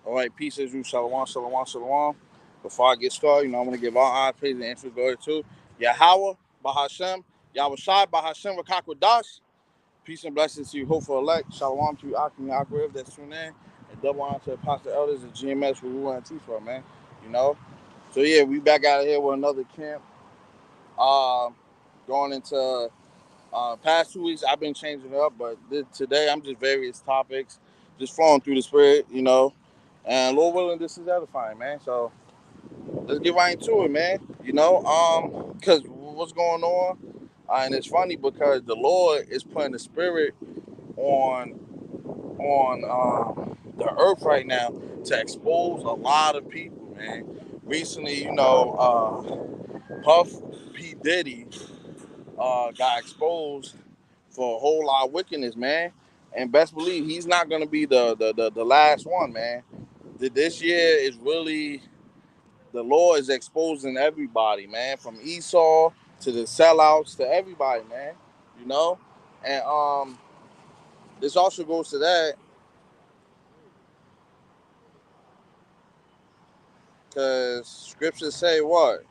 All right, peace as you, shalom, shalom, shalom. Before I get started, I'm going to give all honor, praise, and interest glory to Yahweh, Bahashem, Yahawashi, Bahashem, Rakakwadash. Peace and blessings to you, hopeful elect. Shalom to you, Akim, Akriv, that's tuned in. And double honor to the Apostle Elders and GMS, where we want to teach from, man. You know? So, yeah, we back out of here with another camp. Going into past 2 weeks, I've been changing it up, but today I'm just various topics, just flowing through the spirit, And Lord willing, this is edifying, man. So let's get right into it, man. Because what's going on? And it's funny because the Lord is putting the spirit on the earth right now to expose a lot of people, man. Recently, Puff P Diddy got exposed for a whole lot of wickedness, man. And best believe he's not gonna be the last one, man. This year is really the Lord is exposing everybody, man, from Esau to the sellouts to everybody, man. You know, and this also goes to that because scriptures say what?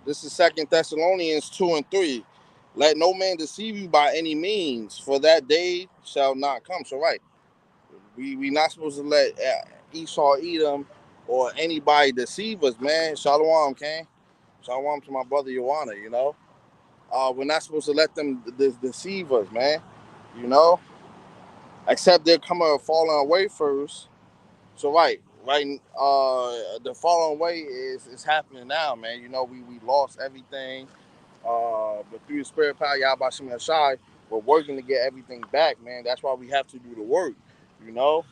This is Second Thessalonians 2:3. Let no man deceive you by any means, for that day shall not come. So right, we not supposed to let Esau, Edom, or anybody deceive us, man. Shalom, King. Shalom to my brother Joanna, we're not supposed to let them deceive us, man. You know, except they're coming falling away first. So right, the falling away is happening now, man. We lost everything, but through the spirit power, Yahawashim Yashai, we're working to get everything back, man. That's why we have to do the work, you know.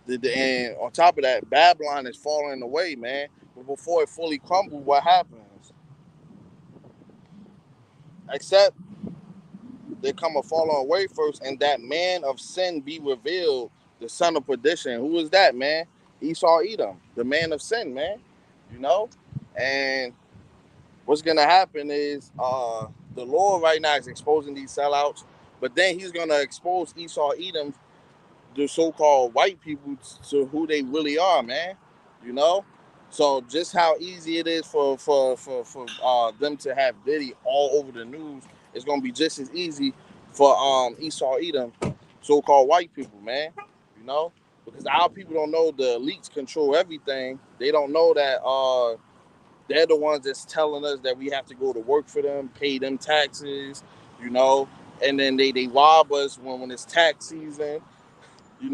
And on top of that, Babylon is falling away, man. But before it fully crumbles, what happens? Except they come a falling away first, and that man of sin be revealed, the son of perdition. Who is that, man? Esau Edom, the man of sin, man. You know? And what's gonna happen is the Lord right now is exposing these sellouts, but then he's gonna expose Esau Edom, the so-called white people, to who they really are, man. You know? So just how easy it is for them to have Diddy all over the news, it's gonna be just as easy for Esau Edom, so-called white people, man. You know, because our people don't know the elites control everything. They don't know that they're the ones that's telling us that we have to go to work for them, pay them taxes, you know, and then they rob us when it's tax season.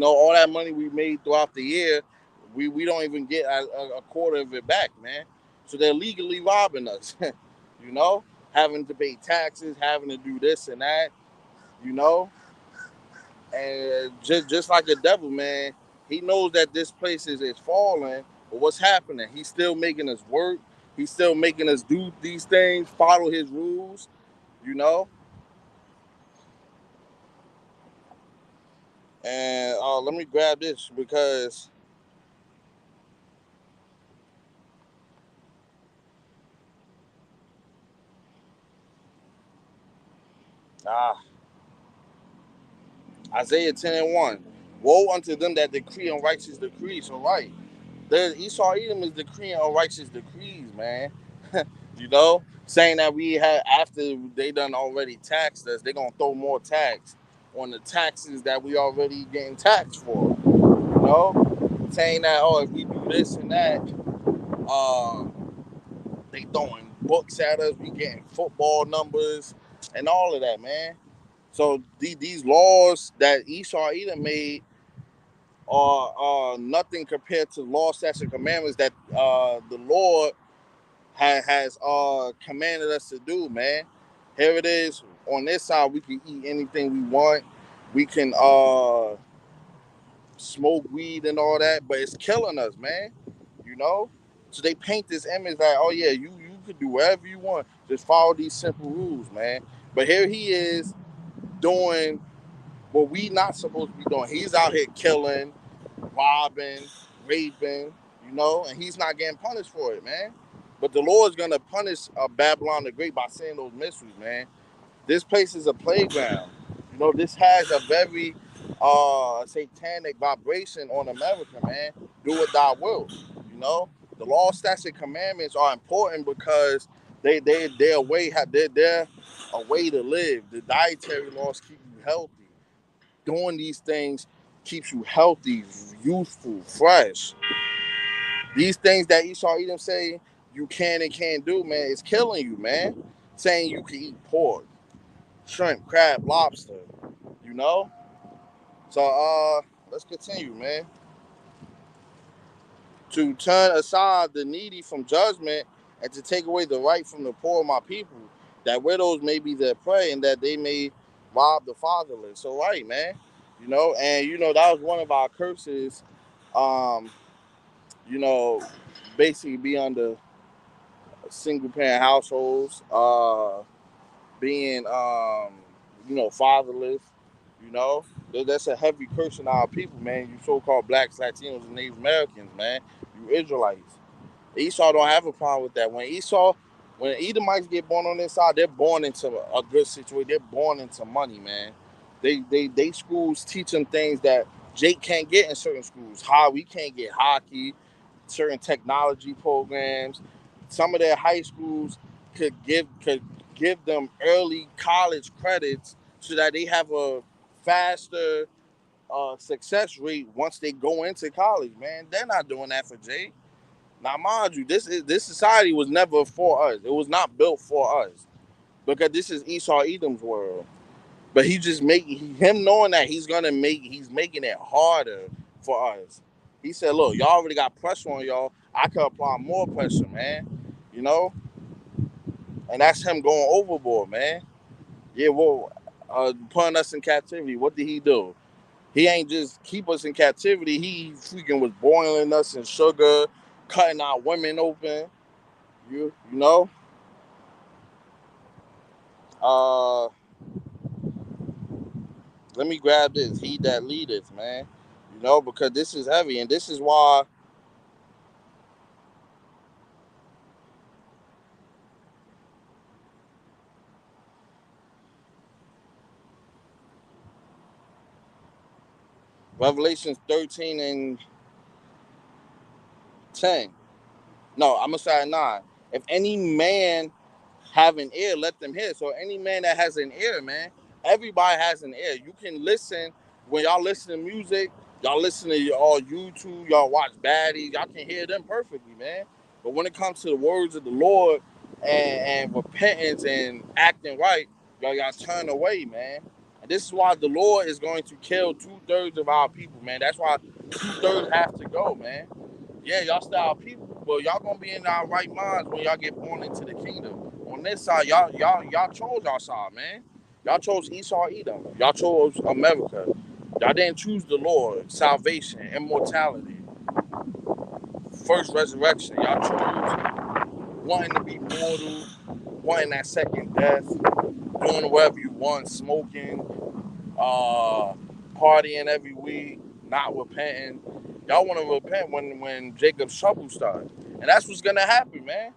All that money we made throughout the year, we don't even get a quarter of it back, man. So they're legally robbing us, you know, having to pay taxes, having to do this and that, you know, and just like the devil, man, he knows that this place is falling. But what's happening? He's still making us work. He's still making us do these things, follow his rules, you know. And let me grab this because ah, Isaiah 10:1. Woe unto them that decree unrighteous decrees. So right, there's Esau Edom is decreeing unrighteous decrees, man. Saying that we had after they done already taxed us, they're gonna throw more tax on the taxes that we already getting taxed for. Saying that if we do this and that, uh, they throwing books at us, we getting football numbers and all of that, man. So these laws that Esau Edom made are nothing compared to law, statutes, and commandments that the Lord has commanded us to do, man. Here it is. On this side, we can eat anything we want. We can smoke weed and all that, but it's killing us, man. You know? So they paint this image like, oh yeah, you could do whatever you want. Just follow these simple rules, man. But here he is doing what we not supposed to be doing. He's out here killing, robbing, raping, and he's not getting punished for it, man. But the Lord's gonna punish Babylon the Great by saying those mysteries, man. This place is a playground. This has a very satanic vibration on America, man. Do what thou will. You know, the law, statutes, and commandments are important because they're a way they're a way to live. The dietary laws keep you healthy. Doing these things keeps you healthy, youthful, fresh. These things that Esau Edom say you can and can't do, man, it's killing you, man. Saying you can eat pork, shrimp, crab, lobster, you know? So let's continue, man. To turn aside the needy from judgment and to take away the right from the poor of my people, that widows may be their prey and that they may rob the fatherless. So right, man. And that was one of our curses, um, you know, basically be under single parent households, being fatherless, you know. That's a heavy curse on our people, man. You so-called blacks, Latinos, and Native Americans, man. You Israelites. Esau don't have a problem with that. When Edomites get born on this side, they're born into a good situation. They're born into money, man. They schools teach them things that Jake can't get in certain schools. How we can't get hockey, certain technology programs. Some of their high schools could give them early college credits so that they have a faster success rate once they go into college. Man, they're not doing that for Jake. Now, mind you, this society was never for us. It was not built for us because this is Esau Edom's world. But he just him knowing that he's making it harder for us. He said, "Look, y'all already got pressure on y'all. I could apply more pressure, man. You know, and that's him going overboard, man. Yeah, well, putting us in captivity. What did he do? He ain't just keep us in captivity. He freaking was boiling us in sugar, cutting our women open. You know, uh, let me grab this. He that leadeth, man. Because this is heavy, and this is why Revelations 13 and 10. No, I'm gonna say 9. If any man have an ear, let them hear. So any man that has an ear, man, everybody has an ear. You can listen when y'all listen to music, y'all listen to all YouTube, y'all watch baddies, y'all can hear them perfectly, man. But when it comes to the words of the Lord and repentance and acting right, y'all got to turn away, man. And this is why the Lord is going to kill 2/3 of our people, man. That's why 2/3 have to go, man. Yeah, y'all still our people, but y'all gonna be in our right minds when y'all get born into the kingdom. On this side, y'all chose our side, man. Y'all chose Esau Edom. Y'all chose America. Y'all didn't choose the Lord, salvation, immortality, first resurrection. Y'all chose wanting to be mortal, wanting that second death, doing whatever you want, smoking, uh, partying every week, not repenting. Y'all want to repent when Jacob's trouble starts. And that's what's going to happen, man.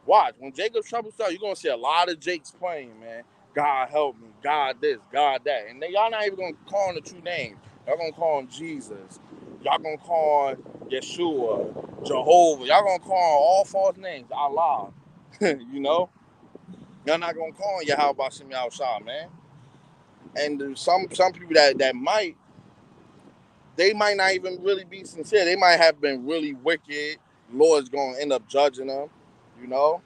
Watch. When Jacob's trouble starts, you're going to see a lot of Jakes playing, man. God help me. God this. God that. And then y'all not even going to call him the true name. Y'all going to call him Jesus. Y'all going to call him Yeshua, Jehovah. Y'all going to call him all false names. Allah. you know? Y'all not going to call him YAHAWASHI outside, man. And some people that might, they might not even really be sincere. They might have been really wicked. The Lord's going to end up judging them, you know.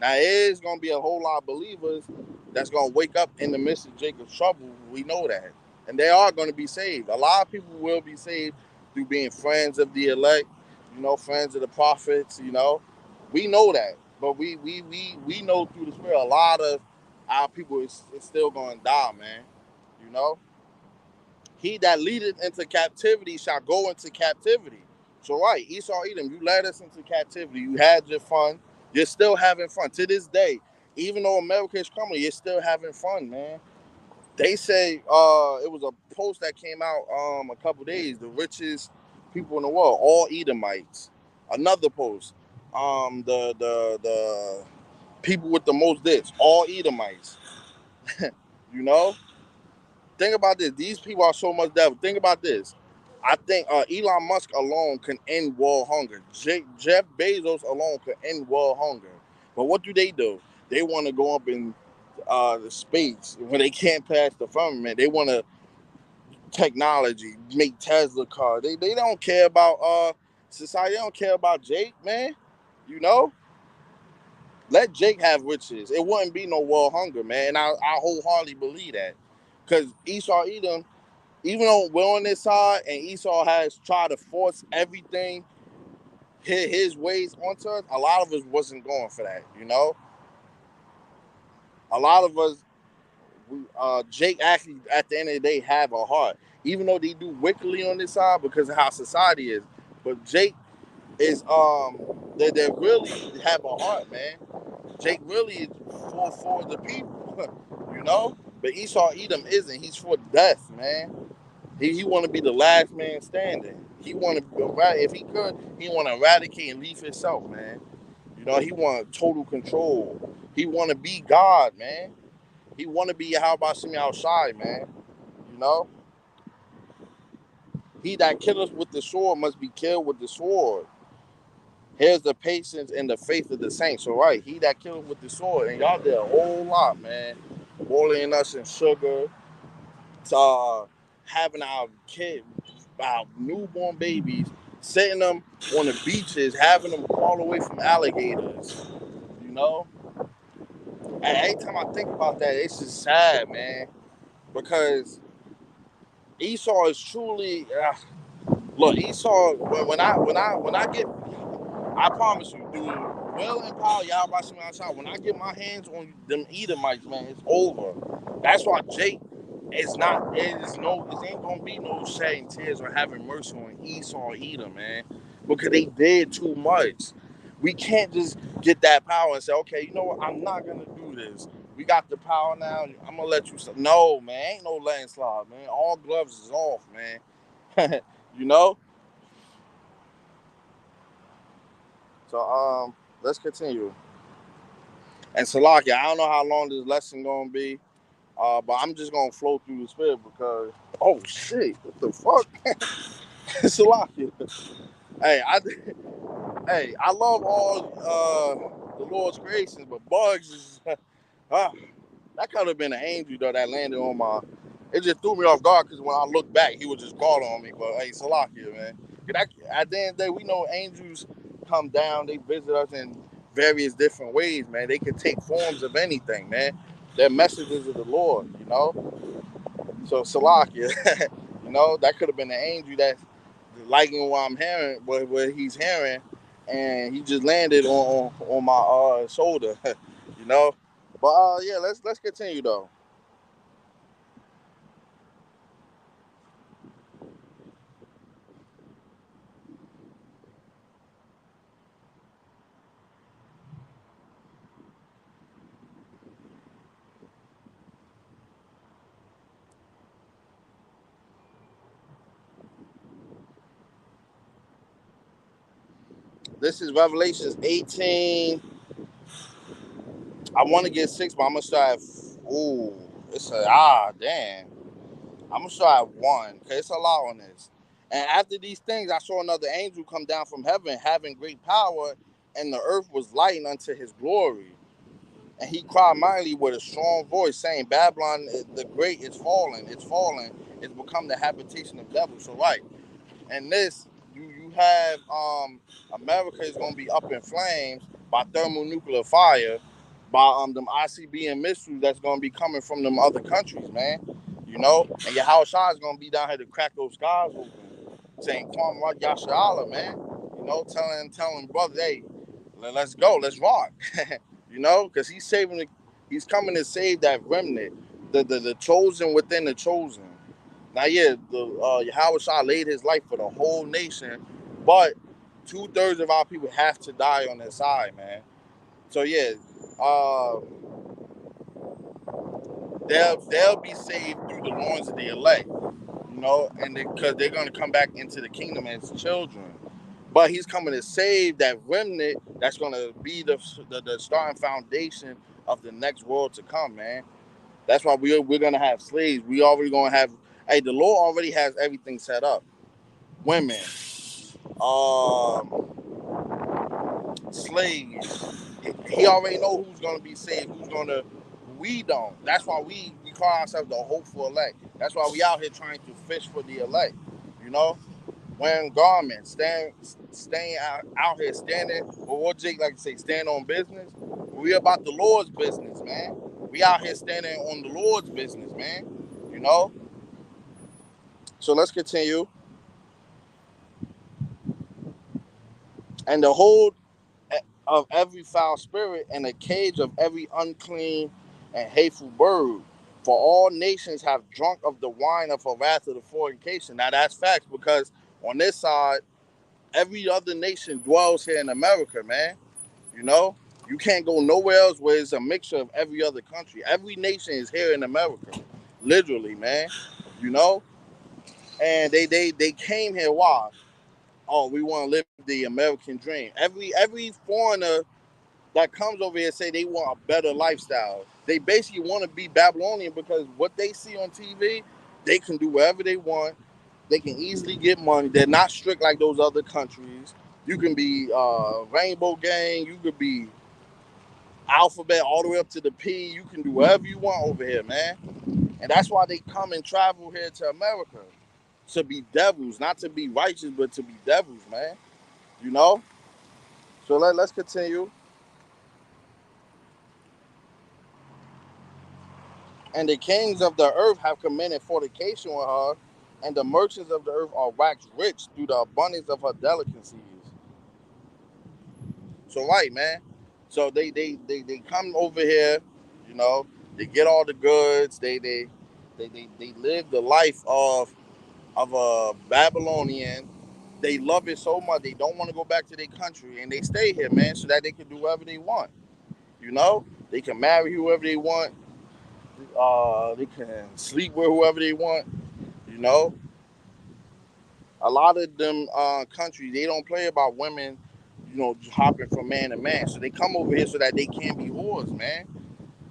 Now, there is going to be a whole lot of believers that's going to wake up in the midst of Jacob's trouble. We know that. And they are going to be saved. A lot of people will be saved through being friends of the elect, friends of the prophets, We know that. But we know through the Spirit a lot of our people is still going to die, man, you know. He that leadeth into captivity shall go into captivity. So right, Esau Edom, you led us into captivity. You had your fun. You're still having fun to this day. Even though America is crumbling, you're still having fun, man. They say it was a post that came out a couple days. The richest people in the world, all Edomites. Another post, the people with the most debts, all Edomites. you know. Think about this. These people are so much devil. Think about this. I think Elon Musk alone can end world hunger. Jeff Bezos alone can end world hunger. But what do? They want to go up in the space when they can't pass the firmament. They want to technology, make Tesla cars. They don't care about society. They don't care about Jake, man. You know, let Jake have riches. It wouldn't be no world hunger, man. And I wholeheartedly believe that. Because Esau Edom, even though we're on this side and Esau has tried to force everything, his ways onto us, a lot of us wasn't going for that, you know? A lot of us, Jake actually, at the end of the day, have a heart. Even though they do wickedly on this side because of how society is. But Jake is, they really have a heart, man. Jake really is for the people, you know? But Esau Edom isn't. He's for death, man. He want to be the last man standing. He want to, if he could, he want to eradicate and leave himself, man. You know, he want total control. He want to be God, man. He want to be YAHAWASHI, man. You know, he that killeth with the sword must be killed with the sword. Here's the patience and the faith of the saints. So, right, he that killeth with the sword, and y'all did a whole lot, man. Boiling us in sugar, having our kid, our newborn babies, setting them on the beaches, having them crawl away from alligators. You know, and every time I think about that, it's just sad, man. Because Esau is truly, look, Esau. When I get, I promise you, dude, will and power, y'all about to outside. When I get my hands on them Edomites, man, it's over. That's why Jake is not. It is no. It ain't gonna be no shedding tears or having mercy on Esau or Edom, man, because they did too much. We can't just get that power and say, okay, you know what? I'm not gonna do this. We got the power now. I'm gonna let you. No, man, ain't no landslide, man. All gloves is off, man. You know. So let's continue. And Salakia, I don't know how long this lesson gonna be, but I'm just gonna flow through the spirit because oh shit, what the fuck, Salakia. Hey, I love all the Lord's creations, but bugs is uh, that could have been an angel though that landed on my. It just threw me off guard because when I looked back, he was just crawling on me. But hey, Salakia, man. At the end of the day, we know angels come down, they visit us in various different ways, man. They can take forms of anything, man. They're messages of the Lord, you know. So Salakia, you know, that could have been an angel that's liking what I'm hearing, what he's hearing, and he just landed on my shoulder, you know. But yeah, let's continue though. This is Revelations 18. I want to get 6, but I'm gonna start at ooh, it's a damn. I'm gonna start at 1 because it's a lot on this. And after these things, I saw another angel come down from heaven, having great power, and the earth was lightened unto his glory. And he cried mightily with a strong voice, saying, Babylon the great is fallen, it's become the habitation of devils. So right, and this you have America is gonna be up in flames by thermonuclear fire, by them ICBM missiles that's gonna be coming from them other countries, man. You know, and your house is gonna be down here to crack those skies open, saying Kwam Yashala, man. You know, telling brothers, hey, let's go, let's rock. You know, because he's coming to save that remnant, the chosen within the chosen. Now, yeah, Yahweh Shah laid his life for the whole nation, but 2/3 of our people have to die on their side, man. So yeah, uh, they'll be saved through the loins of the elect, you know, and because they're gonna come back into the kingdom as children. But he's coming to save that remnant that's gonna be the starting foundation of the next world to come, man. That's why we're gonna have slaves. We already gonna have. Hey, the Lord already has everything set up. Women, um, slaves. He already know who's gonna be saved, who's gonna. We don't. That's why we call ourselves the hopeful elect. That's why we out here trying to fish for the elect. You know, wearing garments, staying out here standing. Or what Jake like to say, stand on business. We about the Lord's business, man. We out here standing on the Lord's business, man. You know. So let's continue. And the hold of every foul spirit and a cage of every unclean and hateful bird. For all nations have drunk of the wine of her wrath of the fornication. Now that's facts because on this side, every other nation dwells here in America, man. You know, you can't go nowhere else where it's a mixture of every other country. Every nation is here in America, literally, man. You know, and they came here. Why? Oh, we want to live the American dream. Every foreigner that comes over here say they want a better lifestyle. They basically want to be Babylonian because what they see on TV, they can do whatever they want. They can easily get money. They're not strict like those other countries. You can be Rainbow Gang. You could be Alphabet all the way up to the P. You can do whatever you want over here, man. And that's why they come and travel here to America to be devils, not to be righteous, but to be devils, man. You know. So let's continue. And the kings of the earth have committed fornication with her, and the merchants of the earth are waxed rich through the abundance of her delicacies. So right, man. So they come over here, you know, they get all the goods, they live the life of a Babylonian. They love it so much they don't want to go back to their country and they stay here, man, so that they can do whatever they want. You know? They can marry whoever they want, they can sleep with whoever they want. You know, a lot of them countries they don't play about women, you know, hopping from man to man. So they come over here so that they can be whores, man.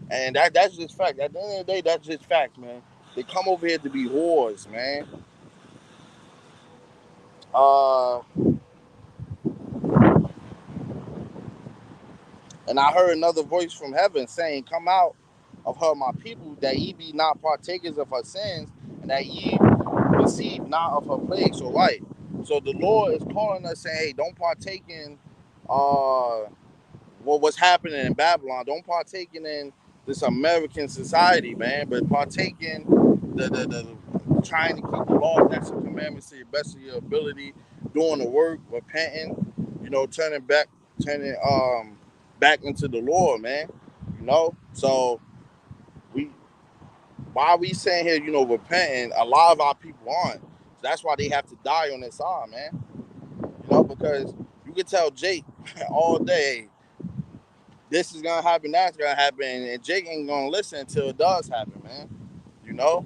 And that's just fact. At the end of the day, that's just fact, man. They come over here to be whores, man. Uh, and I heard another voice from heaven saying, "Come out of her, my people, that ye be not partakers of her sins, and that ye receive not of her plagues." So right. So the Lord is calling us saying, "Hey, don't partake in uh what's happening in Babylon. Don't partake in this American society, man, but partake in the trying to keep the laws, that's the commandments to the best of your ability, doing the work, repenting, you know, turning back into the Lord, man. You know, so we while we saying here, you know, repenting, a lot of our people aren't. So that's why they have to die on this side, man. You know, because you can tell Jake all day, this is gonna happen, that's gonna happen, and Jake ain't gonna listen until it does happen, man. You know,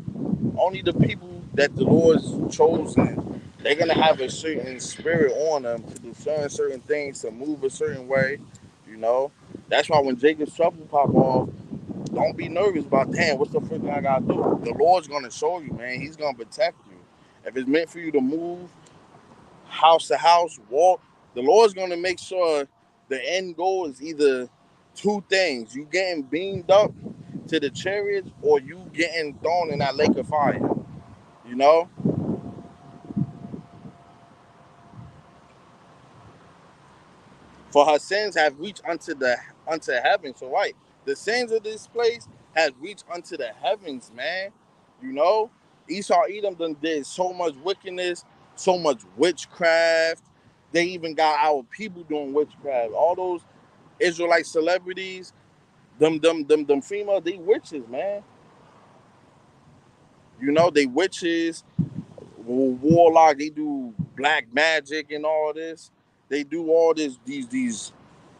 only the people that the Lord's chosen, they're gonna have a certain spirit on them to discern certain things, to move a certain way. You know, that's why when Jacob's trouble pop off, don't be nervous about damn what's the first thing I gotta do. The Lord's gonna show you, man. He's gonna protect you. If it's meant for you to move house to house, walk. The Lord's going to make sure the end goal is either two things: you getting beamed up to the chariots, or you getting thrown in that lake of fire. You know, for her sins have reached unto heaven. So right, the sins of this place has reached unto the heavens, man. You know, Esau Edom done did so much wickedness, so much witchcraft. They even got our people doing witchcraft. All those Israelite celebrities, them female, they witches, man. You know, they witches, warlock. They do black magic and all this. They do all these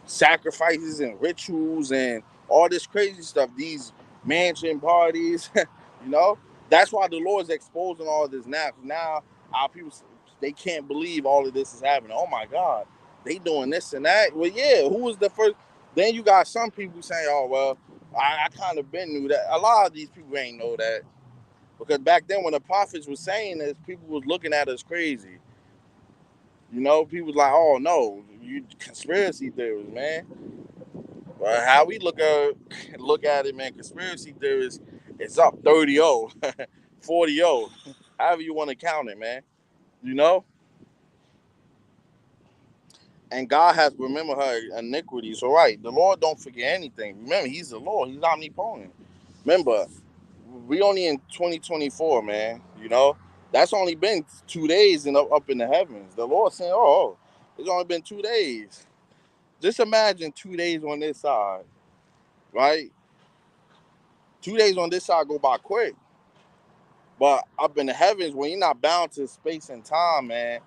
sacrifices and rituals and all this crazy stuff. These mansion parties, you know. That's why the Lord's exposing all this now. Now our people, they can't believe all of this is happening. Oh my God, they doing this and that. Well, yeah. Who was the first? Then you got some people saying, "Oh well." I kind of been knew that. A lot of these people ain't know that because back then when the prophets was saying this, people was looking at us crazy. You know, people was like, "Oh no, you conspiracy theories, man." But how we look at it, man, conspiracy theories, it's up 30-0, 40-0, however you want to count it, man. You know, and God has remembered her iniquity. So right, the Lord don't forget anything. Remember, He's the Lord. He's omnipotent. Remember, we only in 2024, man. You know, that's only been 2 days and up in the heavens. The Lord saying, "Oh, it's only been 2 days." Just imagine 2 days on this side, right? 2 days on this side go by quick, but up in the heavens, when you're not bound to space and time, man,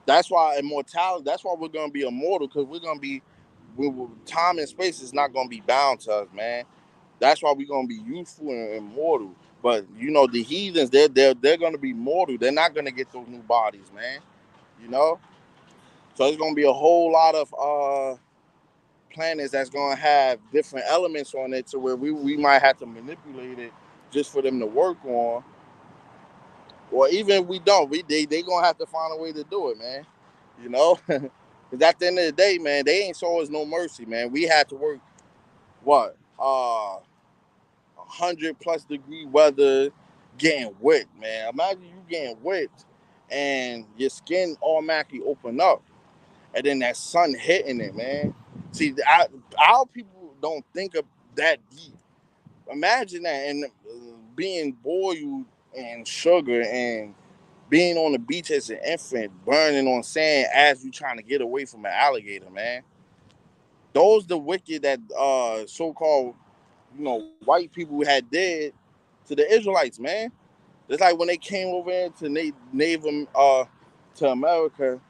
that's why immortality. That's why we're gonna be immortal because we're gonna be. Time and space is not gonna be bound to us, man. That's why we're gonna be youthful and immortal. But you know, the heathens, they're gonna be mortal. They're not gonna get those new bodies, man. You know, so it's gonna be a whole lot of planets that's gonna have different elements on it, to where we might have to manipulate it just for them to work on, or even if we don't, they gonna have to find a way to do it, man. You know, because at the end of the day, man, they ain't show us no mercy, man. We had to work what 100+ degree weather, getting wet, man. Imagine you getting wet and your skin automatically open up, and then that sun hitting it, man. See, our people don't think of that deep. Imagine that, and being boiled and sugar and being on the beach as an infant, burning on sand as you trying to get away from an alligator, man. Those the wicked that so-called, white people had did to the Israelites, man. It's like when they came over here to Native to America,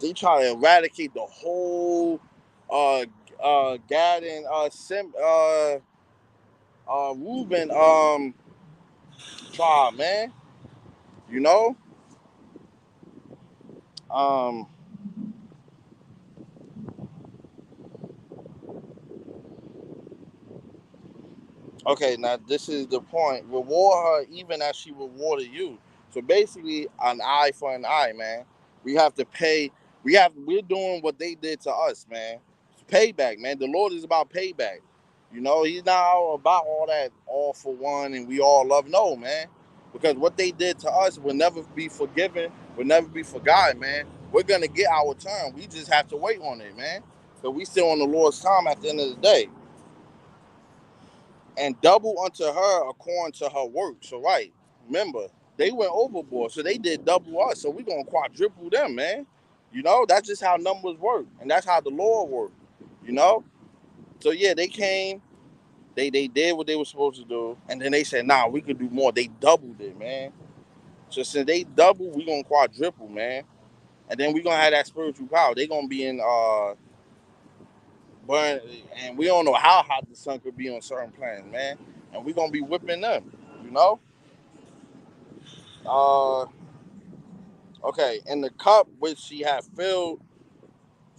they try to eradicate the whole uh Gad and Reuben tribe, man. You know, um, okay, now this is the point. Reward her even as she rewarded you. So basically, an eye for an eye, man. We have to pay. We're doing what they did to us, man. It's payback, man. The Lord is about payback. You know, He's not about all that all for one and we all love. No, man. Because what they did to us will never be forgiven, will never be forgotten, man. We're gonna get our turn. We just have to wait on it, man. So we still on the Lord's time at the end of the day, and double unto her according to her work. So right, remember, they went overboard, so they did double us. So we gonna quadruple them, man. You know, that's just how numbers work, and that's how the Lord worked. You know, so yeah, they came, they did what they were supposed to do, and then they said, "Nah, we could do more." They doubled it, man. So since they doubled, we gonna quadruple, man, and then we gonna have that spiritual power. They gonna be in burn, and we don't know how hot the sun could be on certain planets, man. And we gonna be whipping them, you know. Uh, okay, and the cup which she had filled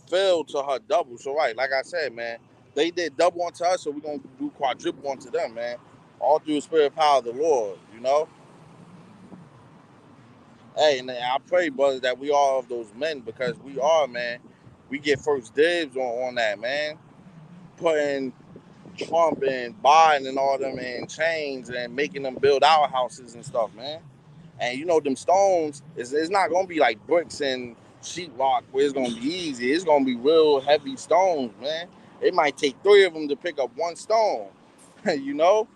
to her double. So right, like I said, man, they did double unto us, so we're gonna do quadruple unto them, man. All through the spirit power of the Lord, you know. Hey, and I pray, brother, that we are of those men, because we are, man. We get first dibs on that, man. Putting Trump and Biden and all them in chains and making them build our houses and stuff, man. And you know, them stones, it's not gonna be like bricks and sheetrock where it's gonna be easy. It's gonna be real heavy stones, man. It might take three of them to pick up one stone. You know?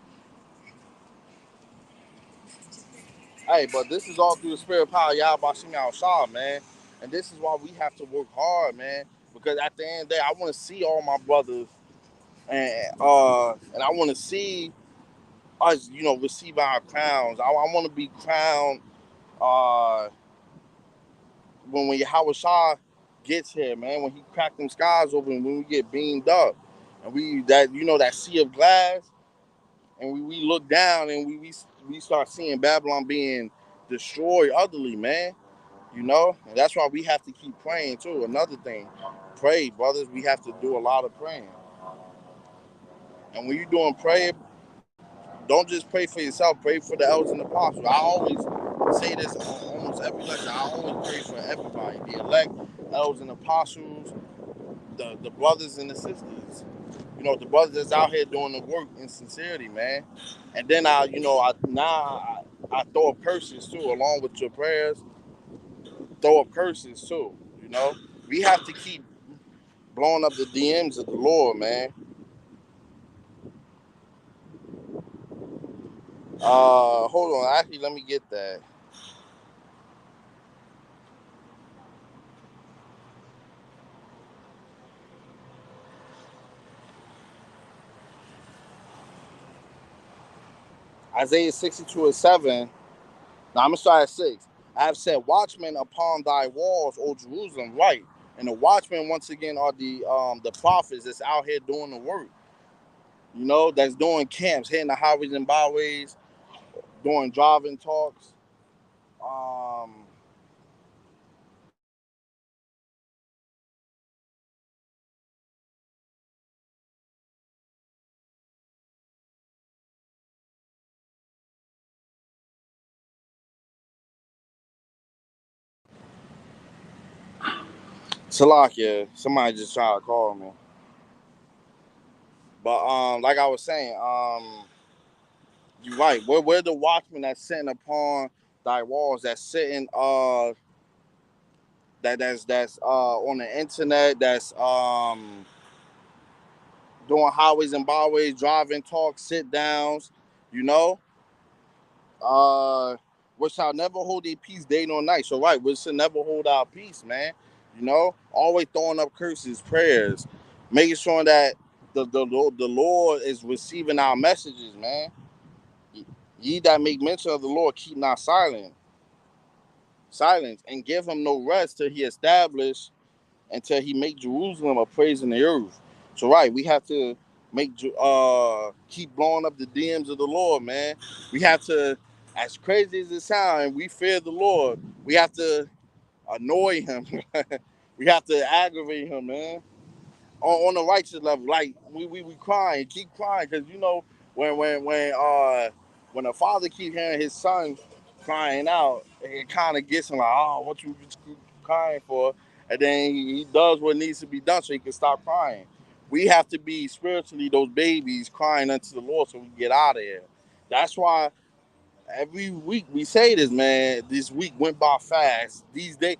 Hey, but this is all through the spirit power of YAHAWASHI outside, man. And this is why we have to work hard, man. Because at the end of the day, I want to see all my brothers, and I want to see us, receive our crowns. I want to be crowned uh, when Yahweh gets here, man. When He cracked them skies open, when we get beamed up, and that sea of glass, and we look down and we start seeing Babylon being destroyed utterly, man. And that's why we have to keep praying too. Another thing, pray, brothers. We have to do a lot of praying. And when you're doing prayer, don't just pray for yourself. Pray for the elders and the apostles. I always say this on almost every lecture. I always pray for everybody, the elect, elders and apostles, the brothers and the sisters. The brothers that's out here doing the work in sincerity, man. And then I throw up curses too, along with your prayers. Throw up curses too. You know, we have to keep blowing up the DMs of the Lord, man. Hold on. Actually, let me get that. Isaiah 62:7. Now I'm gonna start at 6. I have set watchmen upon thy walls, O Jerusalem, right? And the watchmen once again are the prophets that's out here doing the work. That's doing camps, hitting the highways and byways, doing driving talks. Um, Salakia, somebody just tried to call me. But like I was saying, you're right. We're the watchmen that's sitting upon thy walls, that's sitting that's on the internet, that's doing highways and byways, driving talks, sit downs, you know. Uh we shall never hold a peace day nor night. So right, we should never hold our peace, man. Always throwing up curses, prayers, making sure that the Lord is receiving our messages, man. Ye that make mention of the Lord, keep not silence, and give him no rest till he establish, until he make Jerusalem a praise in the earth. So right, we have to keep blowing up the DMs of the Lord, man. We have to, as crazy as it sounds, and we fear the Lord, we have to annoy him. We have to aggravate him, man. On the righteous level, like we crying, keep crying, because when a father keep hearing his son crying out, it kind of gets him like, oh, what you crying for? And then he does what needs to be done so he can stop crying. We have to be spiritually those babies crying unto the Lord so we get out of here. That's why every week we say this, man. This week went by fast. These days,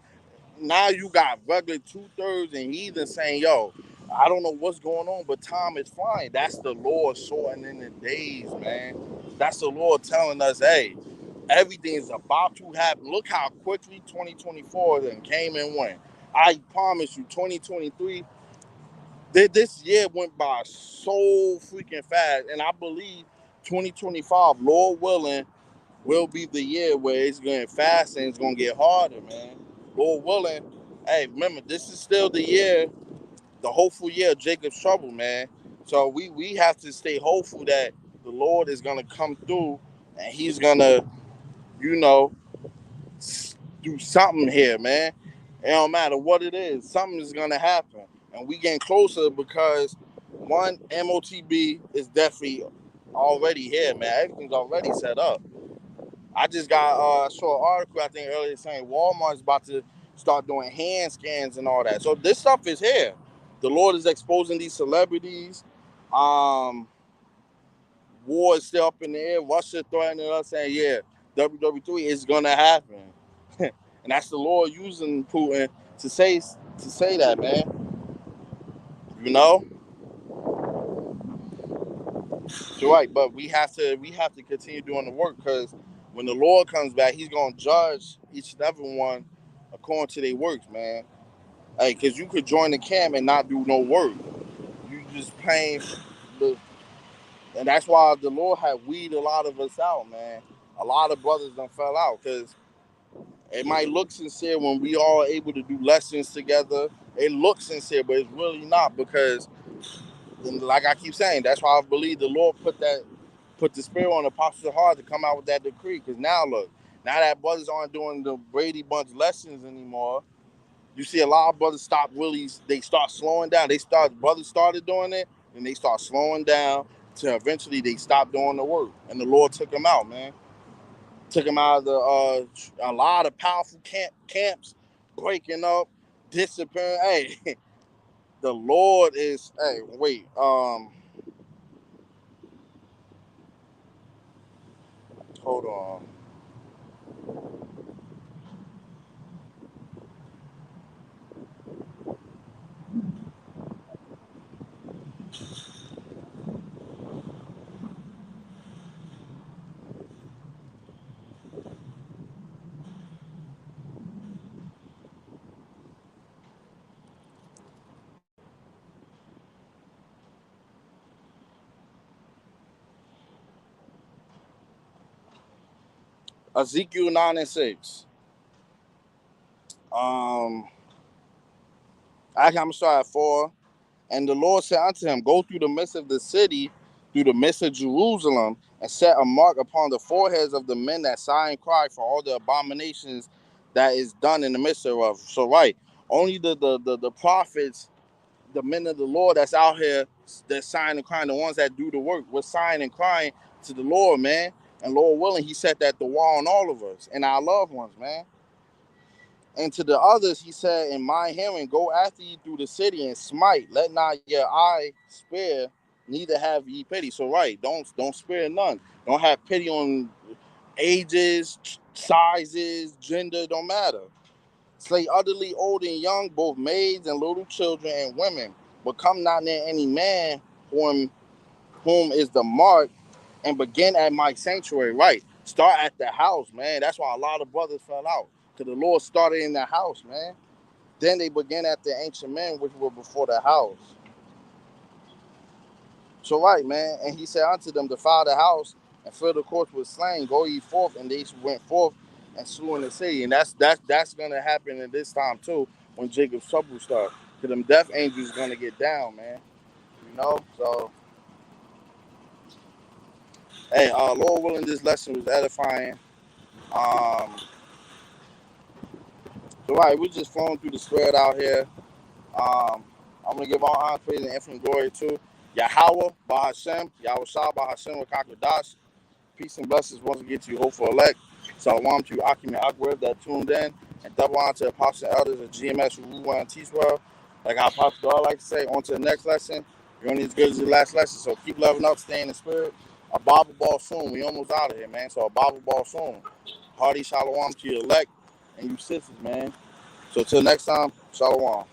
now you got regular 2/3 and heathen saying, yo, I don't know what's going on, but time is flying. That's the Lord shortening the days, man. That's the Lord telling us, hey, everything is about to happen. Look how quickly 2024 then came and went. I promise you, 2023, this year went by so freaking fast. And I believe 2025, Lord willing, will be the year where it's going fast and it's going to get harder, man. Lord willing. Hey, remember, this is still the year, the hopeful year of Jacob's trouble, man. So we have to stay hopeful that the Lord is going to come through and he's going to, you know, do something here, man. It don't matter what it is. Something is going to happen. And we getting closer because, one, MOTB is definitely already here, man. Everything's already set up. I just got saw an article I think earlier saying Walmart's about to start doing hand scans and all that. So this stuff is here. The Lord is exposing these celebrities. Um, War is still up in the air. Russia threatening us saying, yeah, WW3 is gonna happen. And that's the Lord using Putin to say that, man. You know? You're right, but we have to continue doing the work because when the Lord comes back, He's gonna judge each and every one according to their works, man. Hey, because you could join the camp and not do no work. You just paying the, and that's why the Lord had weed a lot of us out, man. A lot of brothers done fell out because it might look sincere when we all able to do lessons together. It looks sincere, but it's really not because, and like I keep saying, that's why I believe the Lord put the spirit on the apostles' heart to come out with that decree. Because now look, now that brothers aren't doing the Brady Bunch lessons anymore, you see a lot of brothers stop really, they start slowing down. Brothers started doing it, and they start slowing down. till eventually they stopped doing the work, and the Lord took them out, man. Took them out of the a lot of powerful camps, breaking up, disappearing. Hey, the Lord is. Hey, wait. Hold on. Ezekiel 9:6. Um, I'm gonna start at 4. And the Lord said unto him, go through the midst of the city, through the midst of Jerusalem, and set a mark upon the foreheads of the men that sigh and cry for all the abominations that is done in the midst thereof. So right, only the prophets, the men of the Lord that's out here that sighing and crying, the ones that do the work, we're sighing and crying to the Lord, man. And Lord willing, he set that the wall on all of us and our loved ones, man. And to the others, he said, in my hearing, go after ye through the city and smite. Let not your eye spare, neither have ye pity. So right, don't spare none. Don't have pity on ages, sizes, gender, don't matter. Slay utterly old and young, both maids and little children and women. But come not near any man whom is the mark, and begin at my sanctuary. Right. Start at the house, man. That's why a lot of brothers fell out. Because the Lord started in the house, man. Then they began at the ancient men, which were before the house. So right, man. And he said unto them, defile the house and fill the courts with slain. Go ye forth, and they went forth and slew in the city. And that's gonna happen in this time too, when Jacob's trouble starts. Because them death angels gonna get down, man. You know? So hey, Lord willing, this lesson was edifying. Um, so right, we're just flowing through the spread out here. I'm gonna give all honor, praise, and infinite glory to Yahweh, Bahashem, Yahweh Shah, Bahashem, Wakakadash. Peace and blessings once again to you, hopeful elect. Salam to you, Akim and Akwev that tuned in, and double honor to the apostles and elders of GMS who rule and teach well. Like our apostle I like to say, on to the next lesson. You're only as good as the last lesson, so keep loving up, stay in the spirit. A Bible ball soon. We almost out of here, man. So a Bible ball soon. Hearty shalom to your elect and you sisters, man. So till next time, shalom.